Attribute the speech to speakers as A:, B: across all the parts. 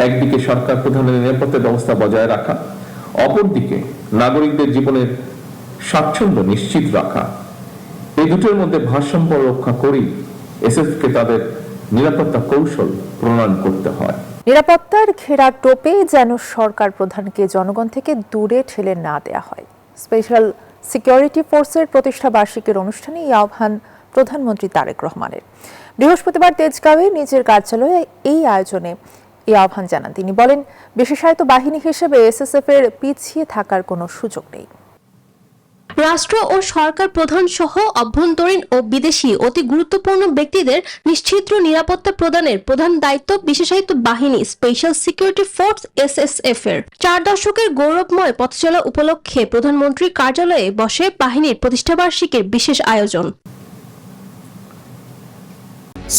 A: একদিকে সরকার প্রধানের নিরাপত্তা ব্যবস্থা বজায় রাখা, অপরদিকে নাগরিকদের জীবনের স্বাচ্ছন্দ্য নিশ্চিত রাখা। এই দুটোর মধ্যে ভারসাম্য রক্ষা করেই এসএসএফকে তাদের নিরাপত্তা কৌশল প্রণয়ন করতে হয়।
B: নিরাপত্তার ঘেরা টোপে যেন সরকার প্রধানকে জনগণ থেকে দূরে ঠেলে না দেয়া হয়। স্পেশাল সিকিউরিটি ফোর্সের প্রতিষ্ঠা বার্ষিকীর অনুষ্ঠানে এই আহ্বান প্রধানমন্ত্রী তারেক রহমানের। বৃহস্পতিবার তেজগাঁওয়ে নিজের কার্যালয়ে এই আয়োজনে এই আহ্বান জানান তিনি। বলেন, বিশেষায়িত বাহিনী হিসেবে এসএসএফ এর পিছিয়ে থাকার কোনো সুযোগ নেই।
C: রাষ্ট্র ও সরকার প্রধান সহ অভ্যন্তরীণ ও বিদেশি অতি গুরুত্বপূর্ণ ব্যক্তিদের নিশ্চিদ্র নিরাপত্তা প্রদানের প্রধান দায়িত্ব বিশেষায়িত বাহিনী স্পেশাল সিকিউরিটি ফোর্স এসএসএফ এর। 4 দশকের গৌরবময় পথচলা উপলক্ষে প্রধানমন্ত্রীর কার্যালয়ে বসে বাহিনীর প্রতিষ্ঠাবার্ষিকীর বিশেষ আয়োজন।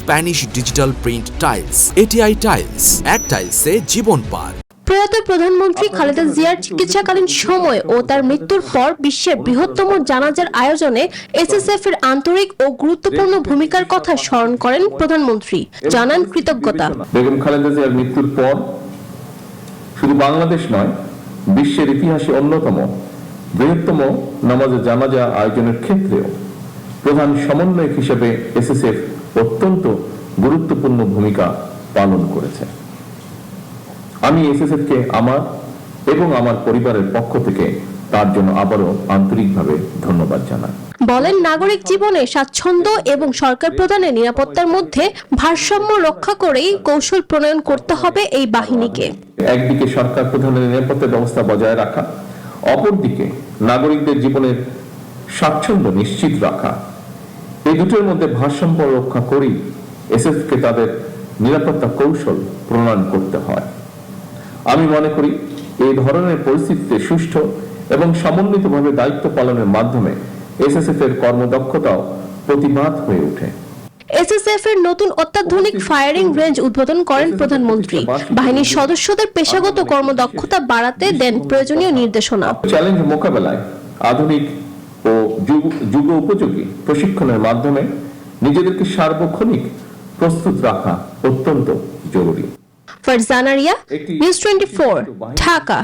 D: Spanish digital print tiles, ATI tiles, এক টাইলসে জীবন পার।
C: প্রয়াত প্রধানমন্ত্রী খালেদা জিয়ার চিকিৎসাকালীন সময় ও তার মৃত্যুর পর বিশ্বের বৃহত্তম জানাজার আয়োজনে এসএসএফ এর আন্তরিক ও গুরুত্বপূর্ণ ভূমিকার কথা স্মরণ করেন প্রধানমন্ত্রী, জানান কৃতজ্ঞতা।
A: বেগম খালেদা জিয়ার মৃত্যুর পর শুধু বাংলাদেশ নয়, বিশ্বের ইতিহাসে অন্যতম বৃহত্তম নামাজে জানাজা আয়োজনের ক্ষেত্রেও প্রধান সমন্বয়ক হিসেবে এসএসএফ অত্যন্ত গুরুত্বপূর্ণ ভূমিকা পালন করেছে। আমি এসএসএফকে আমার এবং আমার পরিবারের পক্ষ থেকে তার জন্য আবারও আন্তরিকভাবে ধন্যবাদ জানাই।
C: বলেন, নাগরিক জীবনে স্বাচ্ছন্দ্য এবং সরকার প্রধানের নিরাপত্তার মধ্যে ভারসাম্য রক্ষা করেই কৌশল প্রণয়ন করতে হবে এই বাহিনীকে।
A: একদিকে সরকার প্রধানের নিরাপত্তা ব্যবস্থা বজায় রাখা, অপরদিকে নাগরিকদের জীবনের স্বাচ্ছন্দ্য নিশ্চিত রাখা। এই দুটোর মধ্যে ভারসাম্য রক্ষা করেই এসএসএফকে তাদের নিরাপত্তা কৌশল প্রণয়ন করতে হয়। আমি মনে করি এই ধরনের পরিস্থিতিতে সুষ্ঠু এবং সমন্বিতভাবে দায়িত্ব পালনের মাধ্যমে এসএসএফ এর কর্মদক্ষতাও প্রতিভাত হয়ে ওঠে।
C: এসএসএফ এর নতুন অত্যাধুনিক ফায়ারিং রেঞ্জ উদ্বোধন করেন প্রধানমন্ত্রী। বাহিনীর সদস্যদের পেশাগত কর্মদক্ষতা বাড়াতে দেন প্রয়োজনীয় নির্দেশনা।
A: চ্যালেঞ্জ মোকাবেলায় আধুনিক ও যুগ উপযোগী প্রশিক্ষণের মাধ্যমে নিজেদেরকে সার্বক্ষণিক প্রস্তুত রাখা অত্যন্ত জরুরি।
C: ফারজানা রিয়া, নিউজ 24, ঢাকা।